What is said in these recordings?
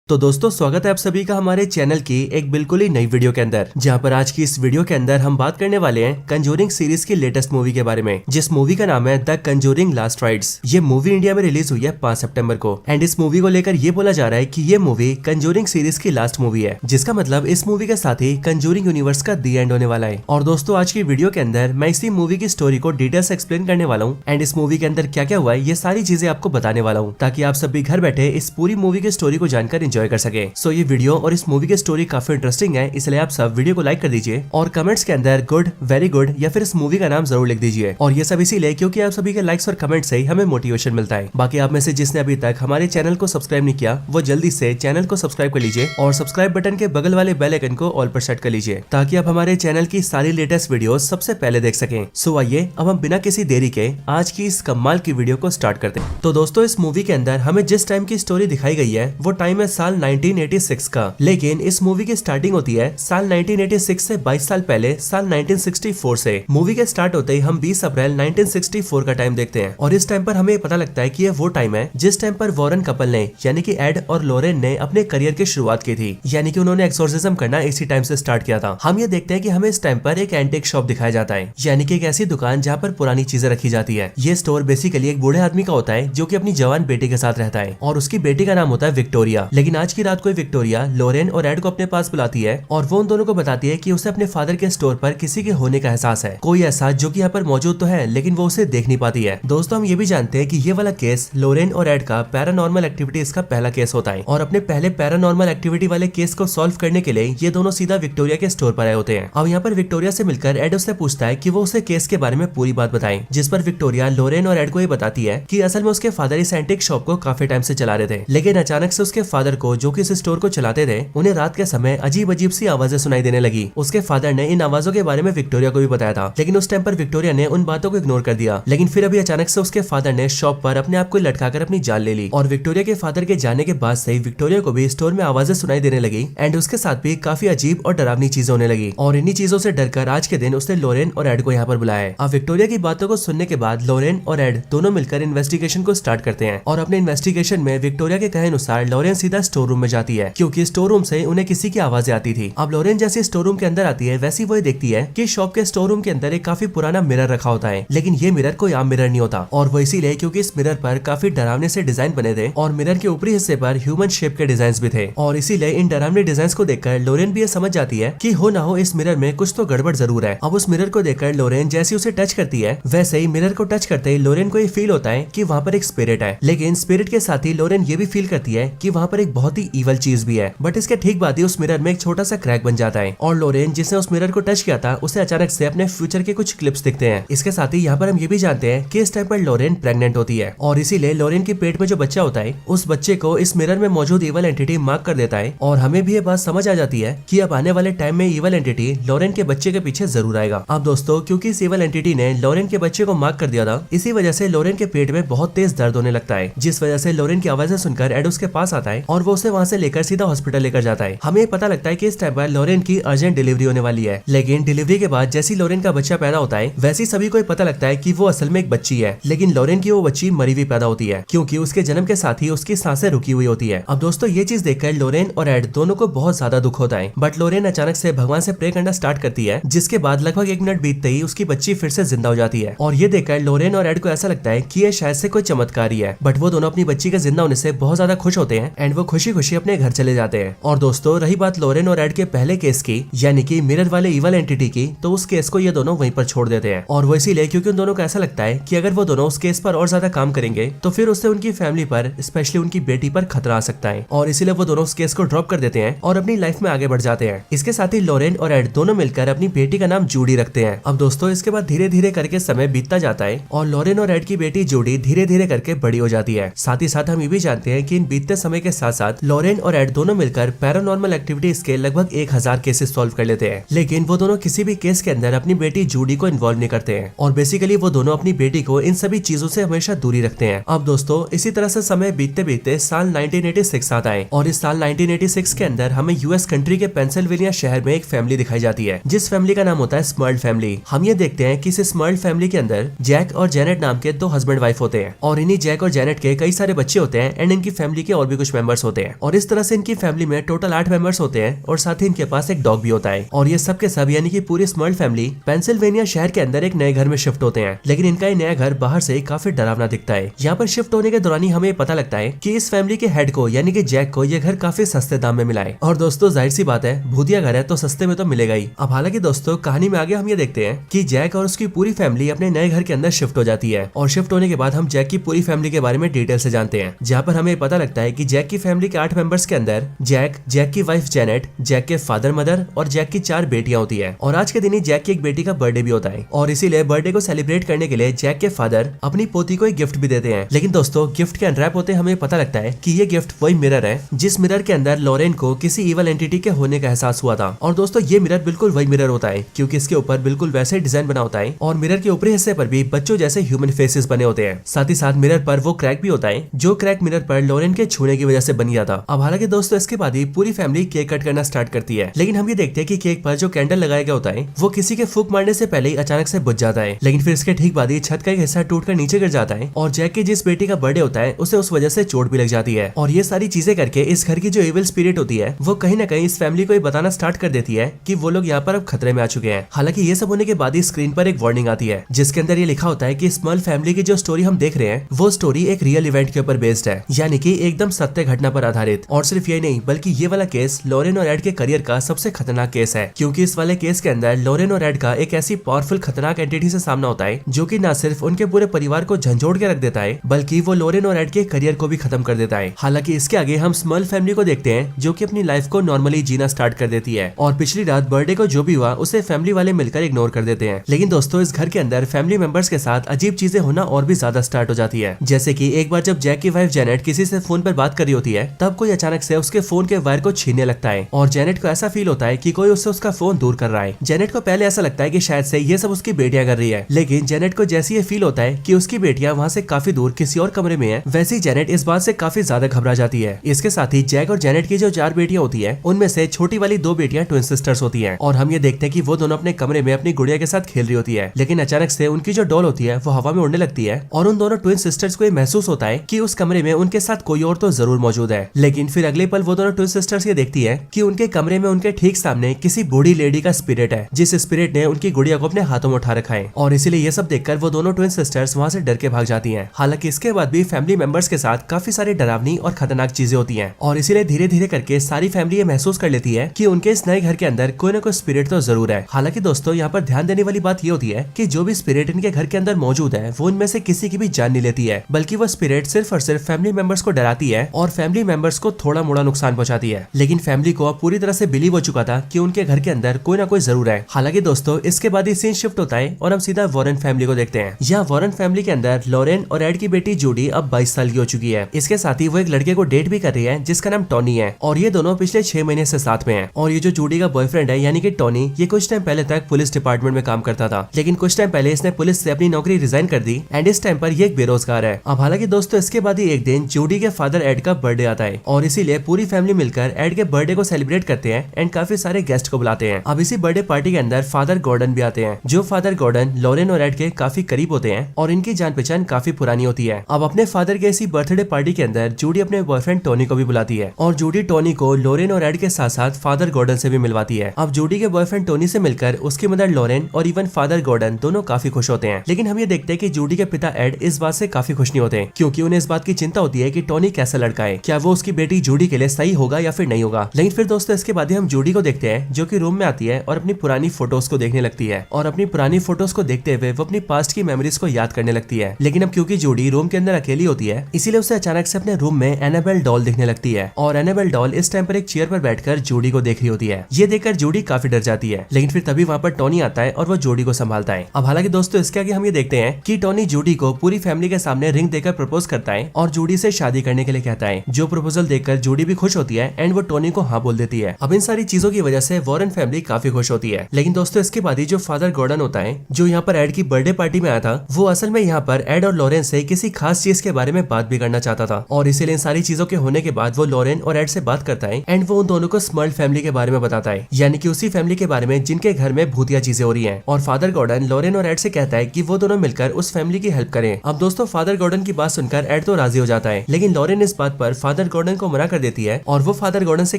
तो दोस्तों स्वागत है आप सभी का हमारे चैनल की एक बिल्कुल ही नई वीडियो के अंदर, जहां पर आज की इस वीडियो के अंदर हम बात करने वाले हैं कंजूरिंग सीरीज की लेटेस्ट मूवी के बारे में, जिस मूवी का नाम है द कंजूरिंग लास्ट राइट्स। ये मूवी इंडिया में रिलीज हुई है 5 सितंबर को एंड इस मूवी को लेकर ये बोला जा रहा है कि ये मूवी कंजूरिंग सीरीज की लास्ट मूवी है, जिसका मतलब इस मूवी के साथ ही कंजूरिंग यूनिवर्स का दी एंड होने वाला है। और दोस्तों आज की वीडियो के अंदर मैं इसी मूवी की स्टोरी को डिटेल से एक्सप्लेन करने वाला हूँ एंड इस मूवी के अंदर क्या क्या हुआ है ये सारी चीजें आपको बताने वाला हूँ, ताकि आप सभी घर बैठे इस पूरी मूवी की स्टोरी को जानकर एंजॉय कर सके। सो ये वीडियो और इस मूवी की स्टोरी काफी इंटरेस्टिंग है, इसलिए आप सब वीडियो को लाइक कर दीजिए और कमेंट्स के अंदर गुड, वेरी गुड या फिर इस मूवी का नाम जरूर लिख दीजिए। और ये सब इसीलिए क्योंकि आप सभी के लाइक्स और कमेंट से ही हमें मोटिवेशन मिलता है। बाकी आप में से जिसने अभी तक हमारे चैनल को सब्सक्राइब नहीं किया वो जल्दी से चैनल को सब्सक्राइब कर लीजिए और सब्सक्राइब बटन के बगल वाले बेल आइकन को ऑल पर सेट कर लीजिए, ताकि आप हमारे चैनल की सारी लेटेस्ट वीडियो सबसे पहले देख सकें। सो आइए अब हम बिना किसी देरी के आज की इस कमाल की वीडियो को स्टार्ट करते हैं। तो दोस्तों इस मूवी के अंदर हमें जिस टाइम की स्टोरी दिखाई गई है वो टाइम है साल 1986 का, लेकिन इस मूवी की स्टार्टिंग होती है साल 1986 से 22 साल पहले साल 1964 से। मूवी के स्टार्ट होते ही हम 20 अप्रैल 1964 का टाइम देखते हैं और इस टाइम पर हमें पता लगता है कि ये वो टाइम है जिस टाइम पर वॉरेन कपल ने यानी कि एड और लोरेन ने अपने करियर की शुरुआत की थी, यानी कि उन्होंने एक्सोर्सिज्म करना इसी टाइम से स्टार्ट किया था। हम ये देखते हैं कि हमें इस टाइम पर एक एंटीक शॉप दिखाया जाता है, यानी कि एक ऐसी दुकान जहाँ पर पुरानी चीजें रखी जाती है। ये स्टोर बेसिकली एक बूढ़े आदमी का होता है जो कि अपनी जवान बेटी के साथ रहता है और उसकी बेटी का नाम होता है विक्टोरिया। लेकिन आज की रात को विक्टोरिया लोरेन और एड को अपने पास बुलाती है और वो उन दोनों को बताती है कि उसे अपने फादर के स्टोर पर किसी के होने का एहसास है, कोई ऐसा जो कि यहाँ पर मौजूद तो है लेकिन वो उसे देख नहीं पाती है। दोस्तों हम ये भी जानते हैं कि ये वाला केस लोरेन और एड का पैरानॉर्मल एक्टिविटीज का पहला केस होता है और अपने पहले पैरानॉर्मल एक्टिविटी वाले केस को सॉल्व करने के लिए ये दोनों सीधा विक्टोरिया के स्टोर पर आए होते हैं। अब यहाँ पर विक्टोरिया से मिलकर एड उससे पूछता है कि वो उसे केस के बारे में पूरी बात बताए, जिस पर विक्टोरिया लोरेन और एड को ये बताती है कि असल में उसके फादर इस एंटीक शॉप को काफी टाइम से चला रहे थे, लेकिन अचानक से उसके फादर को जो कि इस स्टोर को चलाते थे उन्हें रात के समय अजीब अजीब सी आवाजें सुनाई देने लगी। उसके फादर ने इन आवाजों के बारे में विक्टोरिया को भी बताया था, लेकिन उस टाइम पर विक्टोरिया ने उन बातों को इग्नोर कर दिया। लेकिन फिर अभी अचानक से उसके फादर ने शॉप पर अपने आप को लटकाकर अपनी जान ले ली और विक्टोरिया के फादर के जाने के बाद से विक्टोरिया को भी स्टोर में आवाजें सुनाई देने लगी एंड उसके साथ भी काफी अजीब और डरावनी चीजें होने लगी। और इन्हीं चीजों से डरकर आज के दिन उसने लोरेन और एड को यहाँ पर बुलाया है। अब विक्टोरिया की बातों को सुनने के बाद लोरेन और एड दोनों मिलकर इन्वेस्टिगेशन को स्टार्ट करते हैं और अपने इन्वेस्टिगेशन में विक्टोरिया के कहे अनुसार लोरेन सीधा स्टोर रूम में जाती है, क्योंकि स्टोर रूम से उन्हें किसी की आवाजें आती थी। अब लोरेन जैसे स्टोर रूम के अंदर आती है वैसी वो देखती है कि शॉप के स्टोर रूम के अंदर एक काफी पुराना मिरर रखा होता है, लेकिन ये मिरर कोई आम मिरर नहीं होता और वो इसीलिए क्योंकि इस मिरर पर काफी डरावने से डिजाइन बने थे और मिरर के ऊपरी हिस्से पर ह्यूमन शेप के डिजाइन भी थे। और इसीलिए इन डरावने डिजाइन को देखकर लोरेन भी ये समझ जाती है कि हो ना हो इस मिरर में कुछ तो गड़बड़ जरूर है। अब उस मिरर को देखकर लोरेन जैसे उसे टच करती है वैसे ही मिरर को टच करते ही लोरेन को ये फील होता है कि वहाँ पर एक स्पिरिट है, लेकिन स्पिरिट के साथ ही लोरेन ये भी फील करती है कि वहाँ पर एक बहुत ही इवल चीज भी है। बट इसके ठीक बाद ही उस मिरर में एक छोटा सा क्रैक बन जाता है और लोरेन जिसने उस मिरर को टच किया था उसे अचानक से अपने फ्यूचर के कुछ क्लिप्स दिखते हैं। इसके साथ ही यहाँ पर हम ये भी जानते हैं कि इस टाइम पर लोरेन प्रेग्नेंट होती है और इसीलिए लोरेन के पेट में जो बच्चा होता है उस बच्चे को इस मिरर में मौजूद इवल एंटिटी मार्क कर देता है और हमें भी ये बात समझ आ जाती है कि अब आने वाले टाइम में इवल एंटिटी लोरेन के बच्चे के पीछे जरूर आएगा। अब दोस्तों क्योंकि इस इवल एंटिटी ने लोरेन के बच्चे को मार्क कर दिया था, इसी वजह से लोरेन के पेट में बहुत तेज दर्द होने लगता है, जिस वजह से लोरेन की आवाजें सुनकर एड उसके पास आता है और वो उसे वहाँ से लेकर सीधा हॉस्पिटल लेकर जाता है। हमें पता लगता है कि इस टाइम पर लोरेन की अर्जेंट डिलीवरी होने वाली है, लेकिन डिलीवरी के बाद जैसी लोरेन का बच्चा पैदा होता है वैसे सभी को पता लगता है कि वो असल में एक बच्ची है, लेकिन लोरेन की वो बच्ची मरी हुई पैदा होती है क्योंकि उसके जन्म के साथ ही उसकी सांसें रुकी हुई होती है। अब दोस्तों ये चीज देखकर लोरेन और एड दोनों को बहुत ज्यादा दुख होता है, बट लोरेन अचानक से भगवान से प्रे करना स्टार्ट करती है, जिसके बाद लगभग 1 मिनट बीतते ही उसकी बच्ची फिर से जिंदा हो जाती है। और ये देखकर लोरेन और एड को ऐसा लगता है कि ये शायद से कोई चमत्कार ही है, बट वो दोनों अपनी बच्ची के जिंदा होने से बहुत ज्यादा खुश होते हैं एंड वो खुशी खुशी अपने घर चले जाते हैं। और दोस्तों रही बात लोरेन और एड के पहले केस की, यानी कि मिरर वाले इवल एंटिटी की, तो उस केस को ये दोनों वहीं पर छोड़ देते हैं और वो इसीलिए क्योंकि उन दोनों को ऐसा लगता है कि अगर वो दोनों उस केस पर और ज्यादा काम करेंगे तो फिर उससे उनकी फैमिली पर स्पेशली उनकी बेटी पर खतरा आ सकता है और इसीलिए वो दोनों उस केस को ड्रॉप कर देते हैं और अपनी लाइफ में आगे बढ़ जाते हैं। इसके साथ ही लोरेन और एड दोनों मिलकर अपनी बेटी का नाम जूडी रखते हैं। अब दोस्तों इसके बाद धीरे धीरे करके समय बीतता जाता है और लोरेन और एड की बेटी जूडी धीरे धीरे करके बड़ी हो जाती है। साथ ही साथ हम ये भी जानते हैं कि इन बीतते समय के साथ साथ लोरेन और एड दोनों मिलकर पैरानॉर्मल एक्टिविटीज के लगभग 1000 केसेस सॉल्व कर लेते हैं, लेकिन वो दोनों किसी भी केस के अंदर अपनी बेटी जूडी को इन्वॉल्व नहीं करते हैं और बेसिकली वो दोनों अपनी बेटी को इन सभी चीजों से हमेशा दूरी रखते हैं। अब दोस्तों इसी तरह से समय बीतते बीतते साल 1986 आता है और इस साल 1986 के अंदर हमें यूएस कंट्री के पेंसिल्वेनिया शहर में एक फैमिली दिखाई जाती है, जिस फैमिली का नाम होता है स्मर्ल फैमिली। हम ये देखते हैं कि इस स्मर्ल फैमिली के अंदर जैक और जेनेट नाम के 2 हस्बैंड वाइफ होते हैं और इन्हीं जैक और जेनेट के कई सारे बच्चे होते हैं एंड इनकी फैमिली के और भी कुछ मेंबर्स होते होते हैं और इस तरह से इनकी फैमिली में टोटल 8 मेंबर्स होते हैं और साथ ही इनके पास एक डॉग भी होता है। और ये सब के सब यानी कि पूरी स्मर्ल फैमिली पेंसिल्वेनिया शहर के अंदर एक नए घर में शिफ्ट होते हैं। लेकिन इनका ये नया घर बाहर से काफी डरावना दिखता है। यहाँ पर शिफ्ट होने के दौरान ही हमें पता लगता है कि इस फैमिली के हेड को यानी कि जैक को ये घर काफी सस्ते दाम में मिला है। और दोस्तों जाहिर सी बात है, भूतिया घर है तो सस्ते में तो मिलेगा ही। अब हालांकि दोस्तों कहानी में आगे हम ये देखते हैं कि जैक और उसकी पूरी फैमिली अपने नए घर के अंदर शिफ्ट हो जाती है और शिफ्ट होने के बाद हम जैक की पूरी फैमिली के बारे में डिटेल से जानते हैं। जहाँ पर हमें पता लगता है कि जैक की फैमिली के 8 मेंबर्स के अंदर जैक, जैक की वाइफ जेनेट, जैक के फादर मदर और जैक की 4 बेटियां होती है। और आज के दिन ही जैक की एक बेटी का बर्थडे भी होता है और इसीलिए बर्थडे को सेलिब्रेट करने के लिए जैक के फादर अपनी पोती को एक गिफ्ट भी देते हैं। लेकिन दोस्तों गिफ्ट के अनरैप होते हमें पता लगता है कि ये गिफ्ट वही मिरर है जिस मिरर के अंदर लॉरेन को किसी इवल एंटिटी के होने का एहसास हुआ था। और दोस्तों ये मिरर बिल्कुल वही मिरर होता है क्योंकि इसके ऊपर बिल्कुल वैसे डिजाइन बना होता है और मिरर के ऊपरी हिस्से पर भी बच्चों जैसे ह्यूमन फेसेस बने होते हैं। साथ ही साथ मिरर पर वो क्रैक भी होता है जो क्रैक मिरर पर लॉरेन के छूने की वजह से बन गया था। अब हालांकि दोस्तों इसके बाद ही पूरी फैमिली केक कट करना स्टार्ट करती है। लेकिन हम ये देखते हैं कि केक पर जो कैंडल लगाया गया होता है वो किसी के फूंक मारने से पहले ही अचानक से बुझ जाता है। लेकिन फिर इसके ठीक बाद ही छत का एक हिस्सा टूटकर नीचे गिर जाता है और जैक की जिस बेटी का बर्थडे होता है उसे उस वजह से चोट भी लग जाती है। और ये सारी चीजें करके इस घर की जो इविल स्पिरिट होती है वो कहीं ना कहीं इस फैमिली को बताना स्टार्ट कर देती है कि वो लोग यहाँ पर अब खतरे में आ चुके हैं। हालांकि ये सब होने के बाद ही स्क्रीन पर एक वार्निंग आती है जिसके अंदर ये लिखा होता है कि स्मॉल फैमिली की जो स्टोरी हम देख रहे हैं वो स्टोरी एक रियल इवेंट के ऊपर बेस्ड है, यानी कि एकदम सत्य घटना पर आधारित। और सिर्फ ये नहीं बल्कि ये वाला केस लॉरेन और एड के करियर का सबसे खतरनाक केस है क्योंकि इस वाले केस के अंदर लॉरेन और एड का एक ऐसी पावरफुल खतरनाक एंटिटी से सामना होता है जो कि न सिर्फ उनके पूरे परिवार को झंझोड़ के रख देता है बल्कि वो लॉरेन और एड के करियर को भी खत्म कर देता है। हालांकि इसके आगे हम स्मॉल फैमिली को देखते हैं जो कि अपनी लाइफ को नॉर्मली जीना स्टार्ट कर देती है और पिछली रात बर्थडे को जो भी हुआ उसे फैमिली वाले मिलकर इग्नोर कर देते हैं। लेकिन दोस्तों इस घर के अंदर फैमिली मेंबर्स के साथ अजीब चीजें होना और भी ज्यादा स्टार्ट हो जाती है। जैसे कि एक बार जब जैक की वाइफ जेनेट किसी से फोन पर बात कर रही होती है तब कोई अचानक से उसके फोन के वायर को छीनने लगता है और जेनेट को ऐसा फील होता है कि कोई उससे उसका फोन दूर कर रहा है। जेनेट को पहले ऐसा लगता है कि शायद से ये सब उसकी बेटियां कर रही है, लेकिन जेनेट को जैसे ये फील होता है कि उसकी बेटियां वहाँ से काफी दूर किसी और कमरे में है, वैसे ही जेनेट इस बात से काफी ज्यादा घबरा जाती है। इसके साथ ही जैक और जेनेट की जो 4 बेटियां होती है उनमें से छोटी वाली 2 बेटियां ट्विन सिस्टर्स होती है और हम ये देखते हैं कि वो दोनों अपने कमरे में अपनी गुड़िया के साथ खेल रही होती है। लेकिन अचानक से उनकी जो डॉल होती है वो हवा में उड़ने लगती है और उन दोनों ट्विन सिस्टर्स को ये महसूस होता है कि उस कमरे में उनके साथ कोई और तो जरूर मौजूद है। लेकिन फिर अगले पल वो दोनों ट्विन सिस्टर्स ये देखती है कि उनके कमरे में उनके ठीक सामने किसी बूढ़ी लेडी का स्पिरिट है जिस स्पिरिट ने उनकी गुड़िया को अपने हाथों में उठा रखा है और इसीलिए ये सब देखकर वो दोनों ट्विन सिस्टर्स वहाँ से डर के भाग जाती हैं। हालांकि इसके बाद भी फैमिली मेंबर्स के साथ काफी सारी डरावनी और खतरनाक चीजें होती हैं और इसीलिए धीरे धीरे करके सारी फैमिली ये महसूस कर लेती है कि उनके इस नए घर के अंदर कोई ना कोई स्पिरिट तो जरूर है। हालांकि दोस्तों यहाँ पर ध्यान देने वाली बात ये होती है कि जो भी स्पिरिट इनके घर के अंदर मौजूद है वो इनमें से किसी की भी जान नहीं लेती है, बल्कि वो स्पिरिट सिर्फ और सिर्फ फैमिली मेंबर्स को डराती है और फैमिली मेंबर्स को थोड़ा मोड़ा नुकसान पहुंचाती है। लेकिन फैमिली को अब पूरी तरह से बिलीव हो चुका था कि उनके घर के अंदर कोई ना कोई जरूर है। हालांकि दोस्तों इसके बाद ही सीन शिफ्ट होता है और हम सीधा वॉरेन फैमिली को देखते हैं। यहाँ वॉरेन फैमिली के अंदर लॉरेन और एड की बेटी जूडी अब 22 साल की हो चुकी है। इसके साथ ही वो एक लड़के को डेट भी कर रही है जिसका नाम टॉनी है और ये दोनों पिछले 6 महीने से साथ में हैं। और ये जो जूडी का बॉयफ्रेंड है यानी कि टॉनी, ये कुछ टाइम पहले तक पुलिस डिपार्टमेंट में काम करता था, लेकिन कुछ टाइम पहले इसने पुलिस से अपनी नौकरी रिजाइन कर दी एंड इस टाइम पर ये एक बेरोजगार है। अब हालांकि दोस्तों इसके बाद ही एक दिन जूडी के फादर एड का बर्थडे आता है और इसीलिए पूरी फैमिली मिलकर एड के बर्थडे को सेलिब्रेट करते हैं एंड काफी सारे गेस्ट को बुलाते हैं। अब इसी बर्थडे पार्टी के अंदर फादर गॉर्डन भी आते हैं। जो फादर गॉर्डन लॉरेन और एड के काफी करीब होते हैं और इनकी जान पहचान काफी पुरानी होती है। अब अपने फादर के इसी बर्थडे पार्टी के अंदर जूडी अपने बॉयफ्रेंड टोनी को भी बुलाती है और जूडी टोनी को लॉरेन और एड के साथ साथ फादर गॉर्डन से भी मिलवाती है। अब जूडी के बॉयफ्रेंड टोनी से मिलकर उसकी मदर लॉरेन और इवन फादर गॉर्डन दोनों काफी खुश होते हैं। लेकिन हम ये देखते हैं कि जूडी के पिता एड इस बात से काफी खुश नहीं होते क्योंकि उन्हें इस बात की चिंता होती है कि टोनी कैसा लड़का है, क्या वो उसकी बेटी जूडी के लिए सही होगा या फिर नहीं होगा। लेकिन फिर दोस्तों इसके बाद हम जूडी को देखते हैं जो कि रूम में आती है और अपनी पुरानी फोटोज को देखने लगती है और अपनी पुरानी फोटोज को देखते हुए वो अपनी पास्ट की मेमोरीज को याद करने लगती है। लेकिन अब क्योंकि जूडी रूम के अंदर अकेली होती है इसीलिए उसे अचानक से अपने रूम में एनाबेल डॉल दिखने लगती है और एनाबेल डॉल इस टाइम पर एक चेयर पर बैठकर जूडी को देख रही होती है। ये देखकर जूडी काफी डर जाती है, लेकिन फिर तभी वहाँ पर टोनी आता है और वो जूडी को संभालता है। अब हालांकि दोस्तों इसके आगे हम ये देखते हैं कि टोनी जूडी को पूरी फैमिली के सामने रिंग देकर प्रपोज करता है और जूडी से शादी करने के लिए कहता है। जो प्रपोजल देखकर जूडी भी खुश होती है एंड वो टोनी को हाँ बोल देती है। अब इन सारी चीजों की वजह से वॉरेन फैमिली काफी खुश होती है। लेकिन दोस्तों इसके बाद ही जो फादर गॉर्डन होता है जो यहाँ पर एड की बर्थडे पार्टी में आया था वो असल में यहाँ पर एड और लॉरेन से किसी खास चीज के बारे में बात भी करना चाहता था और इसीलिए इन सारी चीजों के होने के बाद वो लॉरेन और एड से बात करता है एंड वो उन दोनों को स्मर्ल फैमिली के बारे में बताता है, यानी कि उसी फैमिली के बारे में जिनके घर में भूतिया चीजें हो रही हैं। और फादर गॉर्डन लॉरेन और एड से कहता है कि वो दोनों मिलकर उस फैमिली की हेल्प करें। अब दोस्तों फादर गॉर्डन की बात सुनकर एड तो राजी हो जाता है, लेकिन लॉरेन इस बात पर फादर फादर गॉर्डन को मना कर देती है और वो फादर गॉर्डन से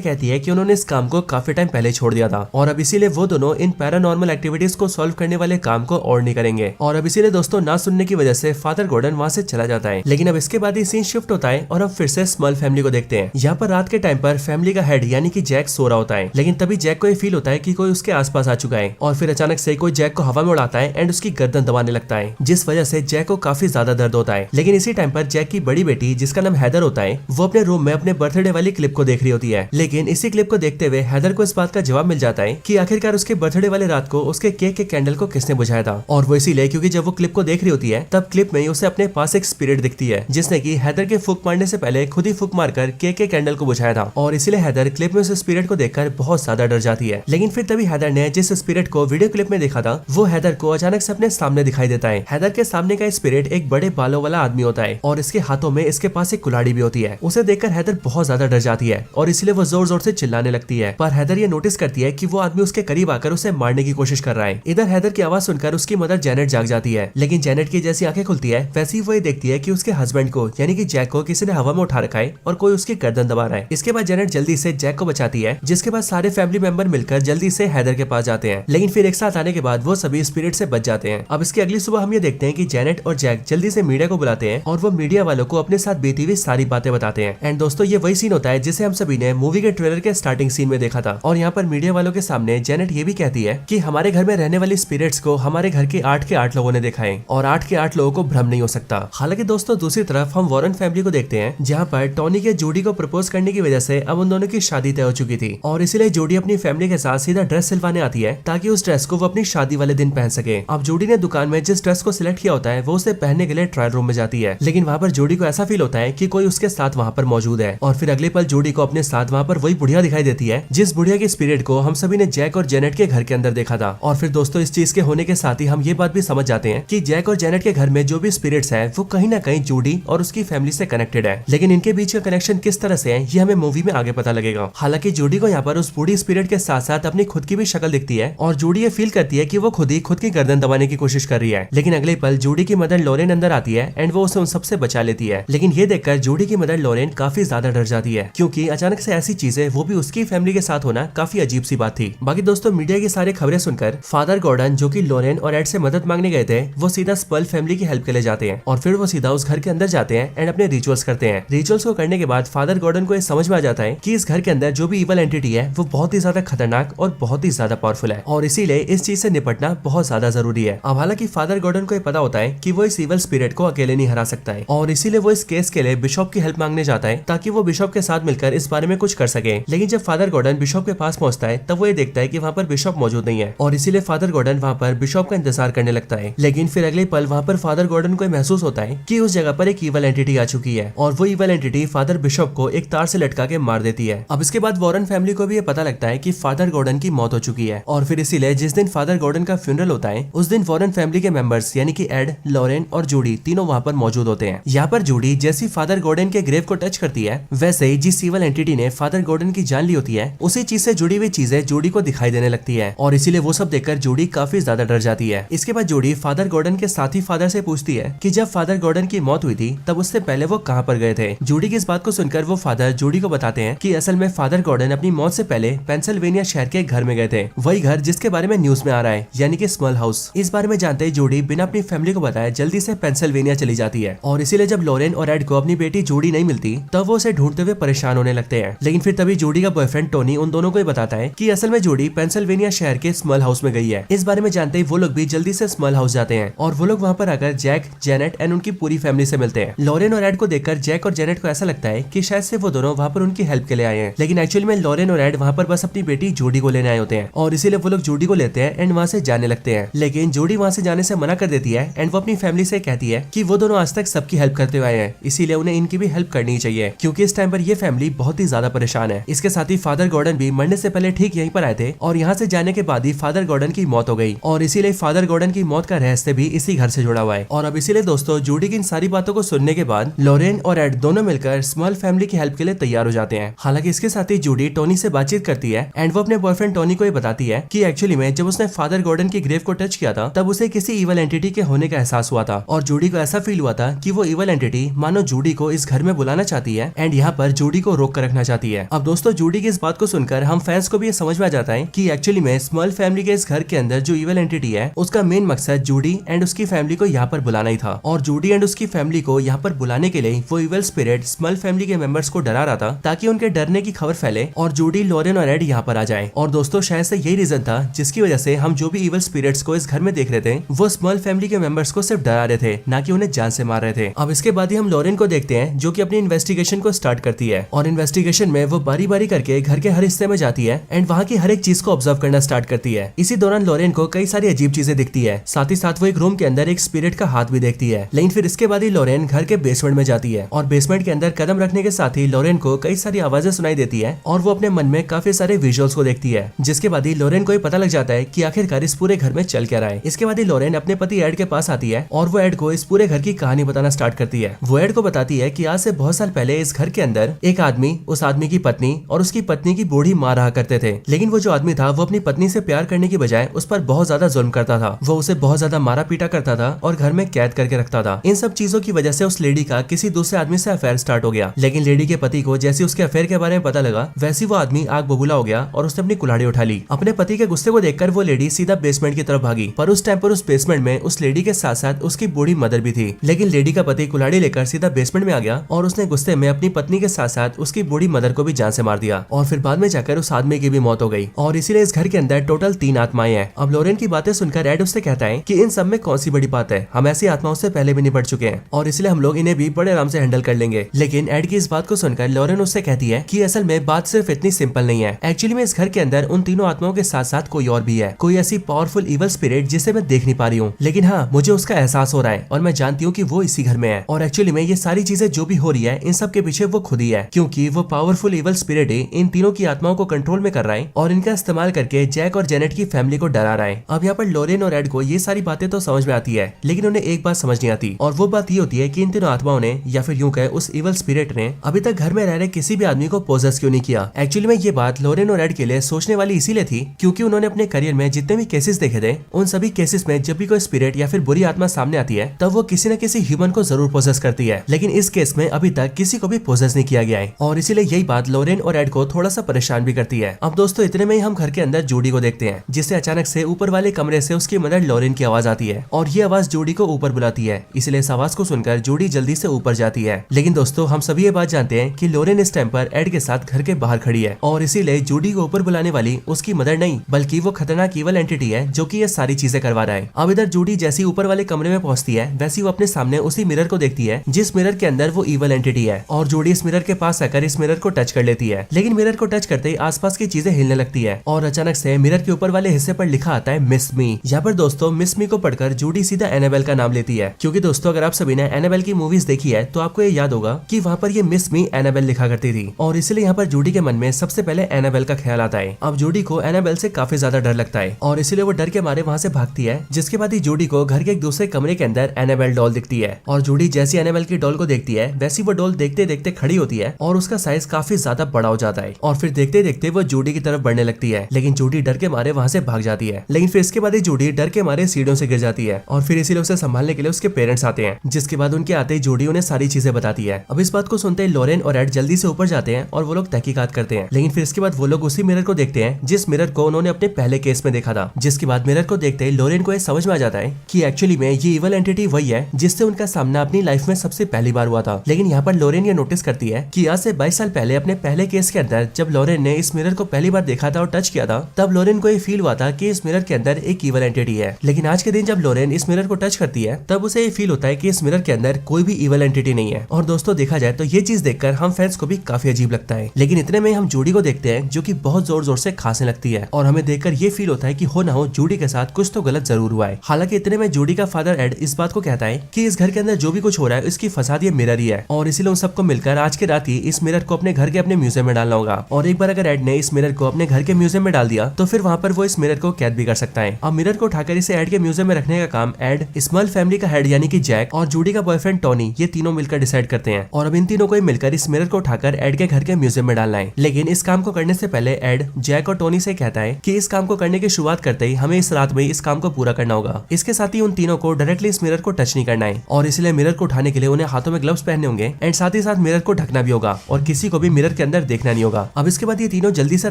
कहती है कि उन्होंने इस काम को काफी टाइम पहले छोड़ दिया था और अब इसीलिए वो दोनों इन पैरानॉर्मल एक्टिविटीज को सॉल्व करने वाले काम को और नहीं करेंगे। और अब इसीलिए दोस्तों ना सुनने की वजह से फादर गॉर्डन वहाँ से चला जाता है। लेकिन अब इसके बाद ही सीन शिफ्ट होता है और अब फिर से स्मॉल फैमिली को देखते हैं। यहाँ पर रात के टाइम पर फैमिली का हेड यानी कि जैक सो रहा होता है, लेकिन तभी जैक को ये फील होता है कि कोई उसके आसपास आ चुका है और फिर अचानक से कोई जैक को हवा में उड़ाता है एंड उसकी गर्दन दबाने लगता है, जिस वजह से जैक को काफी ज्यादा दर्द होता है। लेकिन इसी टाइम पर जैक की बड़ी बेटी जिसका नाम हैदर होता है वो अपने रूम में अपने बर्थडे वाली क्लिप को देख रही होती है। लेकिन इसी क्लिप को देखते हुए हैदर को इस बात का जवाब मिल जाता है कि आखिरकार उसके बर्थडे वाले रात को उसके केक के कैंडल को किसने बुझाया था। और वो इसीलिए क्योंकि जब वो क्लिप को देख रही होती है तब क्लिप में उसे अपने पास एक स्पिरिट दिखती है जिसने की हैदर के फूक मारने से पहले खुद ही फूक मारकर केक के कैंडल को बुझाया था। और इसीलिए हैदर क्लिप में उस स्पिरिट को देखकर बहुत ज्यादा डर जाती है। लेकिन फिर तभी हैदर ने जिस स्पिरिट को वीडियो क्लिप में देखा था वो हैदर को अचानक से अपने सामने दिखाई देता है। हैदर के सामने का स्पिरिट एक बड़े बालों वाला आदमी होता है और इसके हाथों में इसके पास एक कुल्हाड़ी भी होती है। उसे देखकर हैदर बहुत ज्यादा डर जाती है और इसलिए वो जोर जोर से चिल्लाने लगती है। पर हैदर ये नोटिस करती है कि वो आदमी उसके करीब आकर उसे मारने की कोशिश कर रहा है। इधर हैदर की आवाज सुनकर उसकी मदर जेनेट जाग जाती है। लेकिन जेनेट की जैसी आंखें खुलती है वैसे ही वो ये देखती है कि उसके हस्बैंड को यानी कि जैक को किसी ने हवा में उठा रखा है और कोई उसकी गर्दन दबा रहा है। इसके बाद जेनेट जल्दी से जैक को बचाती है, जिसके बाद सारे फैमिली मेंबर मिलकर जल्दी से हैदर के पास जाते हैं। लेकिन फिर एक साथ आने के बाद वो सभी स्पिरिट से बच जाते हैं। अब इसकी अगली सुबह हम ये देखते हैं कि जेनेट और जैक जल्दी से मीडिया को बुलाते हैं और वो मीडिया वालों को अपने साथ बीती हुई सारी बातें बताते हैं। एंड दोस्तों ये वही सीन होता है जिसे हम सभी ने मूवी के ट्रेलर के स्टार्टिंग सीन में देखा था। और यहाँ पर मीडिया वालों के सामने जेनेट ये भी कहती है कि हमारे घर में रहने वाली स्पिरिट्स को हमारे घर के 8 लोगों ने देखा है और 8 के 8 लोगों को भ्रम नहीं हो सकता। हालांकि दोस्तों दूसरी तरफ हम वॉरेन फैमिली को देखते हैं जहाँ पर टॉनी के जूडी को प्रपोज करने की वजह से अब उन दोनों की शादी तय हो चुकी थी और इसीलिए जूडी अपनी फैमिली के साथ सीधा ड्रेस सिलवाने आती है ताकि उस ड्रेस को वो अपनी शादी वाले दिन पहन सके। अब जूडी ने दुकान में जिस ड्रेस को सिलेक्ट किया होता है वो उसे पहनने के लिए ट्रायल रूम में जाती है। लेकिन वहाँ पर जूडी को ऐसा फील होता है कि कोई उसके साथ वहाँ पर मौजूद है और फिर अगले पल जूडी को अपने साथ वहाँ पर वही बुढ़िया दिखाई देती है जिस बुढ़िया की स्पिरिट को हम सभी ने जैक और जेनेट के घर के अंदर देखा था। और फिर दोस्तों इस चीज के होने के साथ ही हम ये बात भी समझ जाते हैं कि जैक और जेनेट के घर में जो भी स्पिरिट्स है वो कहीं ना कहीं जूडी और उसकी फैमिली से कनेक्टेड है। लेकिन इनके बीच का कनेक्शन किस तरह से है ये हमें मूवी में आगे पता लगेगा। हालांकि जूडी को यहाँ पर उस बूढ़ी स्पिरिट के साथ साथ अपनी खुद की भी शक्ल दिखती है और जूडी ये फील करती है कि वो खुद ही खुद की गर्दन दबाने की कोशिश कर रही है। लेकिन अगले पल जूडी की मदर लॉरेन अंदर आती है एंड वो उसे उन सबसे बचा लेती है। लेकिन ये देखकर जूडी की मदर लॉरेन काफी ज्यादा डर जाती है क्योंकि अचानक से ऐसी चीजें वो भी उसकी फैमिली के साथ होना काफी अजीब सी बात थी। बाकी दोस्तों मीडिया की सारी खबरें सुनकर फादर गॉर्डन जो कि लॉरेन और एड से मदद मांगने गए थे वो सीधा स्पर्ल फैमिली की हेल्प के लिए जाते हैं और फिर वो सीधा उस घर के अंदर जाते हैं एंड अपने रिचुअल्स करते हैं। रिचुअल्स को करने के बाद फादर गॉर्डन को ये समझ में आ जाता है कि इस घर के अंदर जो भी इवल एंटिटी है वो बहुत ही ज्यादा खतरनाक और बहुत ही ज्यादा पावरफुल है और इसीलिए इस चीज से निपटना बहुत ज्यादा जरूरी है। अब हालांकि फादर गॉर्डन को ये पता होता है कि वो इस इवल स्पिरिट को अकेले नहीं हरा सकता है और इसीलिए वो इस केस के लिए बिशप की हेल्प मांगने जाता है ताकि वो बिशप के साथ मिलकर इस बारे में कुछ कर सके। लेकिन जब फादर गॉर्डन बिशप के पास पहुंचता है तब वो ये देखता है कि वहाँ पर बिशप मौजूद नहीं है और इसीलिए फादर गॉर्डन वहाँ पर बिशप का इंतजार करने लगता है। लेकिन फिर अगले पल वहाँ पर फादर गॉर्डन को महसूस होता है कि उस जगह पर एक इवल एंटिटी आ चुकी है और वो इवल एंटिटी फादर बिशप को एक तार से लटका के मार देती है। अब इसके बाद वॉरेन फैमिली को भी ये पता लगता है कि फादर गॉर्डन की मौत हो चुकी है और फिर इसीलिए जिस दिन फादर गॉर्डन का फ्यूनरल होता है उस दिन वॉरेन फैमिली के मेंबर्स यानी कि एड, लॉरेन और जूडी तीनों वहाँ पर मौजूद होते हैं। यहाँ पर जूडी जैसी फादर गॉर्डन के ग्रेव को टच करती है वैसे ही जिस इवल एंटिटी ने फादर गॉर्डन की जान ली होती है उसी चीज से जुड़ी हुई चीजें जूडी को दिखाई देने लगती है और इसीलिए वो सब देखकर जूडी काफी ज्यादा डर जाती है। इसके बाद जूडी फादर गॉर्डन के साथी फादर से पूछती है कि जब फादर गॉर्डन की मौत हुई थी तब उससे पहले वो कहाँ पर गए थे। जूडी की इस बात को सुनकर वो फादर जूडी को बताते हैं कि असल में फादर गॉर्डन अपनी मौत से पहले पेंसिल्वेनिया शहर के घर में गए थे, वही घर जिसके बारे में न्यूज में आ रहा है यानी कि स्मॉल हाउस। इस बारे में जानते ही जूडी बिना अपनी फैमिली को बताए जल्दी से पेंसिल्वेनिया चली जाती है और इसीलिए जब लॉरेन और एड को अपनी बेटी जूडी नहीं मिलती तब वो उसे ढूंढते हुए परेशान होने लगते हैं। लेकिन फिर तभी जूडी का बॉयफ्रेंड टोनी उन दोनों को ही बताता है कि असल में जूडी पेंसिल्वेनिया शहर के स्मॉल हाउस में गई है। इस बारे में जानते ही वो लोग भी जल्दी से स्मॉल हाउस जाते हैं और वो लोग वहाँ पर आकर जैक, जेनेट एंड उनकी पूरी फैमिली से मिलते हैं। लॉरेन और एड को देखकर जैक और जेनेट को ऐसा लगता है कि शायद से वो दोनों वहाँ पर उनकी हेल्प के लिए आए हैं, लेकिन एक्चुअली में लॉरेन और एड वहाँ पर बस अपनी बेटी जूडी को लेने आए होते हैं और इसीलिए वो लोग जूडी को लेते हैं एंड वहाँ से जाने लगते हैं। लेकिन जूडी वहाँ से जाने से मना कर देती है एंड वो अपनी फैमिली से कहती है कि वो दोनों आज तक सबकी हेल्प करते हुए आए हैं, इसीलिए उन्हें इनकी भी हेल्प करनी चाहिए क्योंकि इस टाइम पर ये फैमिली बहुत ही ज्यादा परेशान है। इसके साथ ही फादर गॉर्डन भी मरने से पहले ठीक यहीं पर आए थे और यहाँ से जाने के बाद ही फादर गॉर्डन की मौत हो गई और इसीलिए फादर गॉर्डन की मौत का रहस्य भी इसी घर से जुड़ा हुआ है। और अब इसीलिए दोस्तों जूडी की इन सारी बातों को सुनने के बाद लॉरेन और एड दोनों मिलकर स्मॉल फैमिली की हेल्प के लिए तैयार हो जाते हैं। हालांकि इसके साथ ही जूडी टोनी से बातचीत करती है एंड वो अपने बॉयफ्रेंड टोनी को ये बताती है कि एक्चुअली में जब उसने फादर गॉर्डन की ग्रेव को टच किया था तब उसे किसी इवल एंटिटी के होने का एहसास हुआ था और जूडी को ऐसा फील हुआ था कि वो इवल एंटिटी मानो जूडी को इस घर में बुलाना चाहती है है एंड यहाँ पर जूडी को रोक कर रखना चाहती है। अब दोस्तों जूडी की इस बात को सुनकर हम फैंस को भी ये समझ में आ जाता है कि एक्चुअली में स्मॉल फैमिली के इस घर के अंदर जो इविल एंटिटी है उसका मेन मकसद जूडी एंड उसकी फैमिली को यहाँ पर बुलाना ही था। और जूडी एंड उसकी फैमिली को यहाँ पर बुलाने के लिए वो इविल स्पिरिट स्मॉल फैमिली के मेंबर्स को डरा रहा था ताकि उनके डरने की खबर फैले और जूडी, लॉरेन और एड यहाँ पर आ जाए। और दोस्तों शायद से यही रीजन था जिसकी वजह से हम जो भी इविल स्पिरिट्स को इस घर में देख रहे थे वो स्मॉल फैमिली के मेंबर्स को सिर्फ डरा रहे थे, ना कि उन्हें जान से मार रहे थे। अब इसके बाद ही हम लॉरेन को देखते हैं जो कि अपनी इन्वेस्टिगेशन को स्टार्ट करती है और इन्वेस्टिगेशन में वो बारी बारी करके घर के हर हिस्से में जाती है एंड वहाँ की हर एक चीज को ऑब्जर्व करना स्टार्ट करती है। इसी दौरान लॉरेन को कई सारी अजीब चीजें दिखती है, साथ ही साथ वो एक रूम के अंदर एक स्पिरिट का हाथ भी देखती है। लेकिन फिर इसके बाद ही लॉरेन घर के बेसमेंट में जाती है और बेसमेंट के अंदर कदम रखने के साथ ही लॉरेन को कई सारी आवाजें सुनाई देती है और वो अपने मन में काफी सारे विजुअल्स को देखती है, जिसके बाद ही लॉरेन को पता लग जाता है कि आखिरकार इस पूरे घर में चल क्या रहा है। इसके बाद ही लॉरेन अपने पति एड के पास आती है और वो एड को इस पूरे घर की कहानी बताना स्टार्ट करती है। वो एड को बताती है कि आज से बहुत साल पहले इस घर के अंदर एक आदमी, उस आदमी की पत्नी और उसकी पत्नी की बूढ़ी माँ रहा करते थे। लेकिन वो जो आदमी था वो अपनी पत्नी से प्यार करने की बजाय उस पर बहुत ज्यादा जुल्म करता था। वो उसे बहुत ज्यादा मारा पीटा करता था और घर में कैद करके रखता था। इन सब चीजों की वजह से उस लेडी का किसी दूसरे आदमी से अफेयर स्टार्ट हो गया। लेकिन लेडी के पति को जैसे उसके अफेयर के बारे में पता लगा वैसे वो आदमी आग बबूला हो गया और उसने अपनी कुल्हाड़ी उठा ली। अपने पति के गुस्से को देखकर वो लेडी सीधा बेसमेंट की तरफ भागी, पर उस टाइम पर उस बेसमेंट में उस लेडी के साथ साथ उसकी बूढ़ी मदर भी थी। लेकिन लेडी का पति कुल्हाड़ी लेकर सीधा बेसमेंट में आ गया और उसने गुस्से में अपनी पत्नी के साथ साथ उसकी बूढ़ी मदर को भी जान से मार दिया और फिर बाद में जाकर उस आदमी की भी मौत हो गई। और इसीलिए इस घर के अंदर टोटल 3 आत्माएं हैं। अब लॉरेन की बातें सुनकर एड उससे कहता है कि इन सब में कौन सी बड़ी बात है, हम ऐसी आत्माओं से पहले भी निपट चुके हैं और इसलिए हम लोग इन्हें भी बड़े आराम से हैंडल कर लेंगे। लेकिन एड की इस बात को सुनकर लॉरेन उससे कहती है कि असल में बात सिर्फ इतनी सिंपल नहीं है। एक्चुअली में इस घर के अंदर उन तीनों आत्माओं के साथ साथ कोई और भी है, कोई ऐसी पावरफुल इवल स्पिरिट जिसे मैं देख नहीं पा रही हूँ, लेकिन हाँ मुझे उसका एहसास हो रहा है और मैं जानती हूँ कि वो इसी घर में है। और एक्चुअली में ये सारी चीजें जो भी हो रही है इन सब के पीछे वो खुद ही है, क्योंकि वो पावरफुल इवल स्पिरिट इन तीनों की आत्माओं को कंट्रोल में कर रहा है और इनका इस्तेमाल करके जैक और जेनेट की फैमिली को डरा रहा है। अब यहाँ पर लॉरेन और एड को ये सारी बातें तो समझ में आती है, लेकिन उन्हें एक बात समझ नहीं आती और वो बात ये होती है कि इन तीनों आत्माओं ने या फिर यूं कहे उस इवल स्पिरिट ने अभी तक घर में रह रहे किसी भी आदमी को पोजेस क्यों नहीं किया। एक्चुअली में ये बात लॉरेन और एड के लिए सोचने वाली इसीलिए थी क्योंकि उन्होंने अपने करियर में जितने भी केसेस देखे थे उन सभी केसेस में जब भी कोई स्पिरिट या फिर बुरी आत्मा सामने आती है तब वो किसी न किसी ह्यूमन को जरूर पोजेस करती है, लेकिन इस केस में अभी तक किसी को भी पोजेस नहीं किया गया है और इसीलिए यही बात लॉरेन और एड को थोड़ा सा परेशान भी करती है। अब दोस्तों इतने में ही हम घर के अंदर जूडी को देखते हैं, जिससे अचानक से ऊपर वाले कमरे से उसकी मदर लॉरेन की आवाज आती है और ये आवाज जूडी को ऊपर बुलाती है। इसलिए इस आवाज को सुनकर जूडी जल्दी से ऊपर जाती है। लेकिन दोस्तों हम सभी ये बात जानते हैं कि लॉरेन इस टाइम पर एड के साथ घर के बाहर खड़ी है और इसीलिए जूडी को ऊपर बुलाने वाली उसकी मदर नहीं बल्कि वो खतरनाक इवल एंटिटी है जो कि ये सारी चीजें करवा रहा है। अब इधर जूडी जैसी ऊपर वाले कमरे में पहुंचती है वैसी वो अपने सामने उसी मिरर को देखती है जिस मिरर के अंदर वो इवल एंटिटी है और जूडी इस मिरर के पास आकर इस मिरर को टच कर लेती है। लेकिन मिरर को टच करते ही आसपास की चीजें हिलने लगती है और अचानक से मिरर के ऊपर वाले हिस्से पर लिखा आता है मिस मी। यहाँ पर दोस्तों मिस मी को पढ़कर जूडी सीधा एनाबेल का नाम लेती है, क्योंकि दोस्तों अगर आप सभी ने एनाबेल की मूवीज देखी है तो आपको ये याद होगा कि वहाँ पर ये मिस मी एनाबेल लिखा करती थी और इसलिए यहाँ पर जूडी के मन में सबसे पहले एनाबेल का ख्याल आता है। अब जूडी को एनाबेल से काफी ज्यादा डर लगता है और इसलिए वो डर के मारे वहाँ से भागती है, जिसके बाद ही जूडी को घर के एक दूसरे कमरे के अंदर एनाबेल डॉल दिखती है और जूडी जैसी एनाबेल की डॉल को देखती है वैसी वो डॉल देखते देखते खड़ी होती है और उसका साइज काफी ज्यादा बड़ा हो जाता है और फिर देखते देखते वो जूडी की तरफ बढ़ने लगती है। लेकिन जूडी डर के मारे वहाँ से भाग जाती है। लेकिन फिर इसके बाद ही जूडी डर के मारे सीढ़ियों से गिर जाती है और फिर इसीलिए उसे संभालने के लिए उसके पेरेंट्स आते हैं, जिसके बाद उनके आते ही जूडी उन्हें सारी चीजें बताती है। अब इस बात को सुनते ही लॉरेन और एड जल्दी से ऊपर जाते हैं और वो लोग तहकीकात करते हैं। लेकिन फिर इसके बाद वो लोग उसी मिरर को देखते हैं जिस मिरर को उन्होंने अपने पहले केस में देखा था, जिसके बाद मिरर को देखते ही लॉरेन को ये समझ में आ जाता है कि एक्चुअली में ये इवल एंटिटी वही है जिससे उनका सामना अपनी लाइफ में सबसे पहली बार हुआ था। लेकिन यहाँ पर लॉरेन ये नोटिस करती है कि आज से 22 साल पहले अपने पहले केस के अंदर जब लॉरेन ने इस मिरर को पहली बार देखा था और टच किया था तब लॉरेन को ये फील हुआ था कि इस मिरर के अंदर एक इवल एंटिटी है। लेकिन आज के दिन जब लॉरेन इस मिरर को टच करती है तब उसे ये फील होता है कि इस मिरर के अंदर कोई भी इवल एंटिटी नहीं है। और दोस्तों देखा जाए तो ये चीज देखकर हम फैंस को भी काफी अजीब लगता है। लेकिन इतने में हम जूडी को देखते हैं जो कि बहुत जोर जोर से खांसने लगती है और हमें देखकर ये फील होता है कि हो ना हो जूडी के साथ कुछ तो गलत जरूर हुआ है। हालांकि इतने में जूडी का फादर एड इस बात को कहता है कि इस घर के अंदर जो भी कुछ हो रहा है इसकी फसाद ये मिरर ही है और इसीलिए उन सबको मिलकर आज के रात ही इस मिरर को अपने घर के अपने म्यूजियम में डालना होगा। और एक बार अगर एड ने इस मिरर को अपने घर के म्यूजियम में डाल दिया तो फिर वहाँ पर वो इस मिरर को कैद भी कर सकता है। अब मिरर को उठाकर इसे एड के म्यूजियम में रखने का काम एड, स्मॉल फैमिली का हेड यानी कि जैक और जूडी का बॉयफ्रेंड टोनी ये तीनों मिलकर डिसाइड करते हैं और अब इन तीनों को ही मिलकर इस मिरर को उठाकर एड के घर के म्यूजियम में डालना है। लेकिन इस काम को करने से पहले एड जैक और टोनी से कहता है कि इस काम को करने की शुरुआत करते ही हमें इस रात में इस काम को पूरा करना होगा। इसके साथ ही उन तीनों को डायरेक्टली इस मिरर को टच नहीं करना है और इसलिए मिरर को उठाने के लिए उन्हें हाथों में ग्लव्स पहनने होंगे एंड साथ ही ही साथ मिरर को ढकना भी होगा और किसी को भी मिरर के अंदर देखना नहीं होगा। अब इसके बाद ये तीनों जल्दी से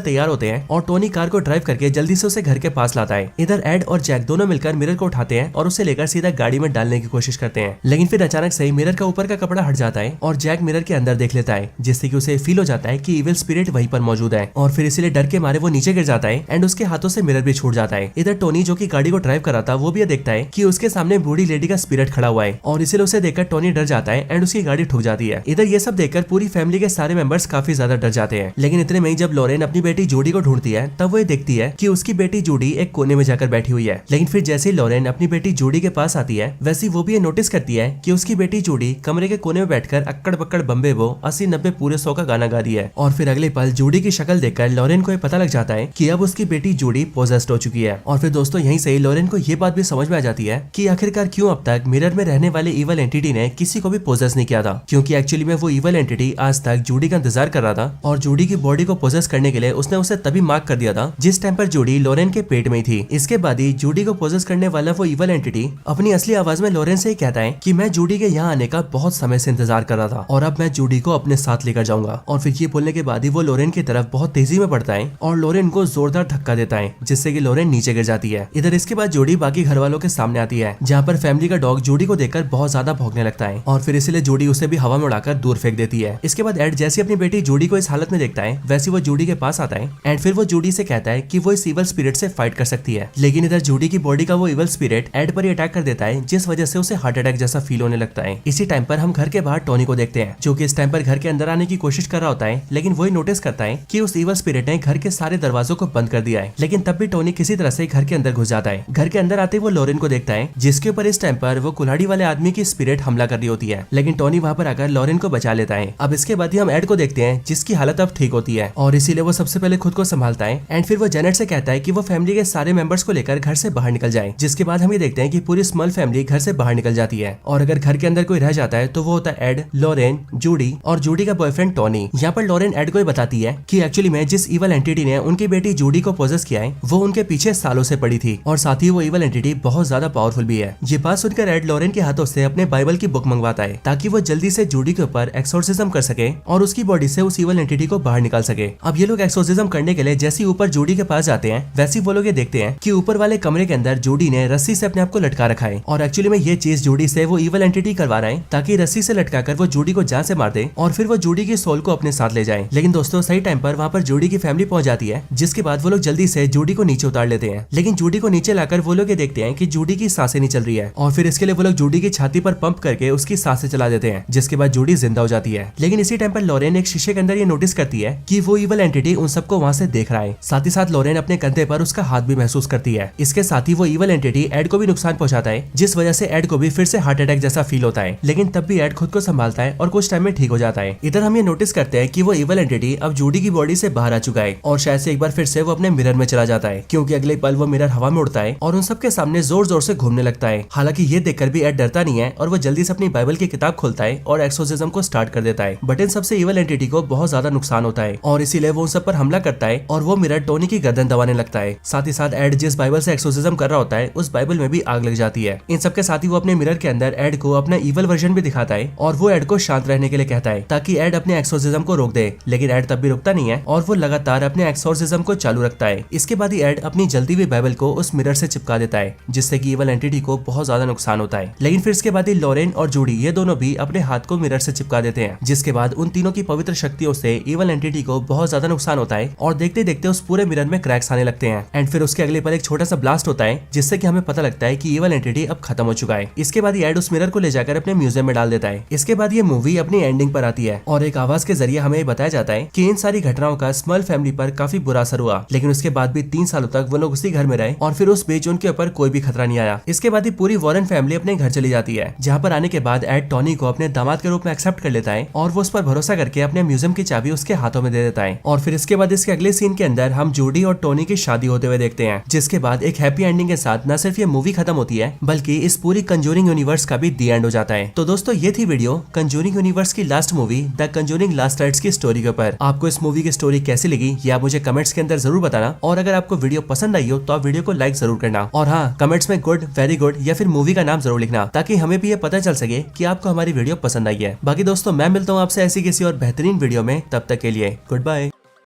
तैयार होते हैं और टोनी कार को ड्राइव करके जल्दी से उसे घर के पास लाता है। इधर एड और जैक दोनों मिलकर मिरर को उठाते हैं और उसे लेकर सीधा गाड़ी में डालने की कोशिश करते हैं, लेकिन फिर अचानक से मिरर का ऊपर का कपड़ा हट जाता है और जैक मिरर के अंदर देख लेता है, जिससे कि उसे फील हो जाता है कि इविल स्पिरिट वहीं पर मौजूद है और फिर इसीलिए डर के मारे वो नीचे गिर जाता है एंड उसके हाथों से मिरर भी छूट जाता है। इधर टोनी जो कि गाड़ी को ड्राइव कर रहा था वो भी देखता है कि उसके सामने बूढ़ी लेडी का स्पिरिट खड़ा हुआ है और इसीलिए उसे देखकर टोनी डर जाता है एंड उसकी गाड़ी ठुक जाती है। इधर ये सब देखकर पूरी फैमिली के सारे मेंबर्स काफी ज्यादा डर जाते हैं, लेकिन इतने में ही जब लॉरेन अपनी बेटी जूडी को ढूंढती है तब वो देखती है कि उसकी बेटी जूडी एक कोने में जाकर बैठी हुई है। लेकिन फिर जैसे ही लॉरेन अपनी बेटी जूडी के पास आती है वैसे वो भी ये नोटिस करती है कि उसकी बेटी जूडी कमरे के कोने में बैठकर अक्कड़ बक्कड़ बम्बे वो 80-90 पूरे 100 का गाना गा रही है। और फिर अगले पल जूडी की शक्ल देखकर लॉरेन को ये पता लग जाता है कि अब उसकी बेटी जूडी पोजेस्ड हो चुकी है। और फिर दोस्तों यहीं से लॉरेन को ये बात भी समझ में आ जाती है कि आखिरकार क्यों अब तक मिरर में रहने वाले इवल एंटिटी ने किसी को भी पोजेस नहीं किया था, क्योंकि एक्चुअली में वो इवल एंटिटी आज तक जूडी का इंतजार कर रहा था और जूडी की बॉडी को पोजेस करने के लिए उसने उसे तभी मार्क कर दिया था जिस टाइम पर जूडी लॉरेन के पेट में थी। इसके बाद ही जूडी को पोजेस करने वाला वो इवल एंटिटी अपनी असली आवाज में लॉरेन से ही कहता है कि मैं जूडी के यहाँ आने का बहुत समय से इंतजार कर रहा था और अब मैं जूडी को अपने साथ लेकर जाऊंगा। और फिर ये बोलने के बाद ही वो लॉरेन की तरफ बहुत तेजी में बढ़ता है और लॉरेन को जोरदार धक्का देता है, जिससे कि लॉरेन नीचे गिर जाती है। इधर इसके बाद जूडी बाकी घर वालों के सामने आती है, जहाँ पर फैमिली का डॉग जूडी को देखकर बहुत ज्यादा भौंकने लगता है और फिर इसलिए जूडी उसे भी हवा में उड़ाकर दूर फेंक देती है। इसके बाद एड जैसे अपनी बेटी जूडी को इस हालत में देखता है वैसे वो जूडी के पास आता है एंड फिर वो जूडी से कहता है कि वो इस इवल स्पिरिट से फाइट कर सकती है। लेकिन इधर जूडी की बॉडी का वो इवल स्पिरिट एड पर ही अटैक कर देता है, जिस वजह से उसे हार्ट अटैक जैसा फील होने लगता है। इसी टाइम पर हम घर के बाहर टोनी को देखते हैं, जो कि इस टाइम पर घर के अंदर आने की कोशिश कर रहा होता है, लेकिन वही नोटिस करता है कि उस इवल स्पिरिट ने घर के सारे दरवाजों को बंद कर दिया है। लेकिन तब भी टोनी किसी तरह से घर के अंदर घुस जाता है। घर के अंदर आते वो लॉरेन को देखता है, जिसके ऊपर इस टाइम पर वो कुल्हाड़ी वाले आदमी की स्पिरिट हमला कर रही होती है, लेकिन टोनी वहाँ पर आकर लॉरेन को बचा लेता है। अब इसके बाद ही हम एड को देखते हैं, जिसकी हालत अब ठीक होती है और इसीलिए वो सबसे पहले खुद को संभालता है एंड फिर वो जेनेट से कहता है कि वो फैमिली के सारे मेंबर्स को लेकर घर से बाहर निकल जाए। जिसके बाद हम ये देखते हैं कि पूरी स्मॉल फैमिली घर से बाहर निकल जाती है और अगर घर के अंदर कोई रह जाता है तो वो होता है एड, लॉरेन, जूडी और जूडी का बॉयफ्रेंड टोनी। यहाँ पर लॉरेन एड को बताती है कि एक्चुअली में जिस इवल एंटिटी ने उनकी बेटी जूडी को पोजेस किया है वो उनके पीछे सालों से पड़ी थी और साथ ही वो इवल एंटिटी बहुत ज्यादा पावरफुल भी है। ये बात सुनकर एड लॉरेन के हाथों से अपने बाइबल की बुक मंगवाता है ताकि वो जल्दी से जूडी के ऊपर एक्सोर्सिज्म कर सके और उसकी बॉडी से उस इवल एंटिटी को बाहर निकाल सके। अब ये लोग एक्सोर्सिज्म करने के लिए जैसे ऊपर जूडी के पास जाते हैं वैसे वो लोग ये देखते हैं कि ऊपर वाले कमरे के अंदर जूडी ने रस्सी से अपने आप को लटका रखा है और एक्चुअली में ये चीज जूडी से वो इवल एंटिटी करवा रहा है ताकि रस्सी से लटकाकर वो जूडी को जान से मार दे और फिर वो जूडी की सोल को अपने साथ ले जाए। लेकिन दोस्तों सही टाइम पर वहाँ पर जूडी की फैमिली पहुंच जाती है, जिसके बाद वो लोग जल्दी से जूडी को नीचे उतार लेते हैं। लेकिन जूडी को नीचे लाकर वो लोग ये देखते हैं कि जूडी की सांसें नहीं चल रही है और फिर इसके लिए वो लोग जूडी की छाती पर पंप करके उसकी सांसें चला देते हैं, जिसके बाद जूडी जिंदा हो जाती है। लेकिन इसी टाइम पर लॉरेन एक शीशे के अंदर ये नोटिस करती है कि वो इवल एंटिटी उन सबको वहाँ से देख रहा है। साथ ही साथ लॉरेन अपने कंधे पर उसका हाथ भी महसूस करती है। इसके साथ ही वो इवल एंटिटी एड को भी नुकसान पहुंचाता है, जिस वजह से एड को भी फिर से हार्ट अटैक जैसा फील होता है। लेकिन तब भी एड खुद को संभालता है और कुछ टाइम में ठीक हो जाता है। इधर हम ये नोटिस करते हैं कि वो इवल एंटिटी अब जूडी की बॉडी से बाहर आ चुका है और शायद से एक बार फिर से वो अपने मिरर में चला जाता है, क्योंकि अगले पल वो मिरर हवा में उड़ता है और उन सबके सामने जोर जोर से घूमने लगता है। हालांकि ये देखकर भी एड डरता नहीं है और वो जल्दी से अपनी बाइबल की किताब खोलता है और एक्सोर्सिज्म को स्टार्ट कर देता है। बट इन सबसे इवल एंटिटी को बहुत ज्यादा नुकसान होता है और इसीलिए वो उन सब पर हमला करता है और वो मिरर टोनी की गर्दन दबाने लगता है। साथ ही साथ एड जिस बाइबल से एक्सोर्सिज्म कर रहा होता है उस बाइबल में भी आग लग जाती है। इन सबके साथ ही वो अपने मिरर के अंदर एड को अपना इवल वर्जन भी दिखाता है और वो एड को शांत रहने के लिए कहता है ताकि एड अपने एक्सोर्सिज्म को रोक दे। लेकिन एड तब भी रुकता नहीं है और वो लगातार अपने एक्सोर्सिज्म को चालू रखता है। इसके बाद ही एड अपनी जलती हुई बाइबल को उस मिरर से चिपका देता है, जिससे कि इवल एंटिटी को बहुत ज्यादा नुकसान होता है। लेकिन फिर इसके बाद ही लॉरेन और जूडी ये दोनों भी अपने हाथ को मिरर से चिपका देते हैं, जिसके बाद उन तीनों की पवित्र शक्तियों से इवल एंटिटी को बहुत ज्यादा नुकसान होता है और देखते देखते उस पूरे मिरर में क्रैक्स आने लगते हैं। एंड फिर उसके अगले पर एक छोटा सा ब्लास्ट होता है, जिससे कि हमें पता लगता है कि इवल एंटिटी अब खत्म हो चुका है। इसके बाद एड उस मिरर को ले जाकर अपने म्यूजियम में डाल देता है। इसके बाद ये मूवी अपनी एंडिंग पर आती है और एक आवाज के जरिए हमें बताया जाता है कि इन सारी घटनाओं का स्मॉल फैमिली पर काफी बुरा असर हुआ, लेकिन उसके बाद भी 3 सालों तक वो लोग उसी घर में रहे और फिर उस बीच उनके ऊपर कोई भी खतरा नहीं आया। इसके बाद ही पूरी वॉरेन फैमिली अपने घर चली जाती है, जहाँ पर आने के बाद एड टोनी को अपने दामाद के रूप में एक्सेप्ट कर लेता है और वो उस पर भरोसा करके अपने म्यूजियम की चाबी उसके हाथों में दे देता है। और फिर इसके बाद इसके अगले सीन के अंदर हम जूडी और टोनी की शादी होते हुए देखते हैं, जिसके बाद एक हैप्पी एंडिंग के साथ न सिर्फ ये मूवी खत्म होती है बल्कि इस पूरी कंजूरिंग यूनिवर्स का भी दी एंड हो जाता है। तो दोस्तों ये थी वीडियो कंजूरिंग यूनिवर्स की last movie the Conjuring last rites की स्टोरी के ऊपर। आपको इस मूवी की स्टोरी कैसी लगी ये आप मुझे कमेंट्स के अंदर जरूर बताना और अगर आपको वीडियो पसंद आई हो तो आप वीडियो को लाइक जरूर करना और हाँ कमेंट्स में गुड, वेरी गुड या फिर मूवी का नाम जरूर लिखना ताकि हमें भी ये पता चल सके कि आपको हमारी वीडियो पसंद आई है। बाकी बाकी दोस्तों मैं मिलता हूँ आपसे ऐसी किसी और बेहतरीन वीडियो में, तब तक के लिए गुड बाय।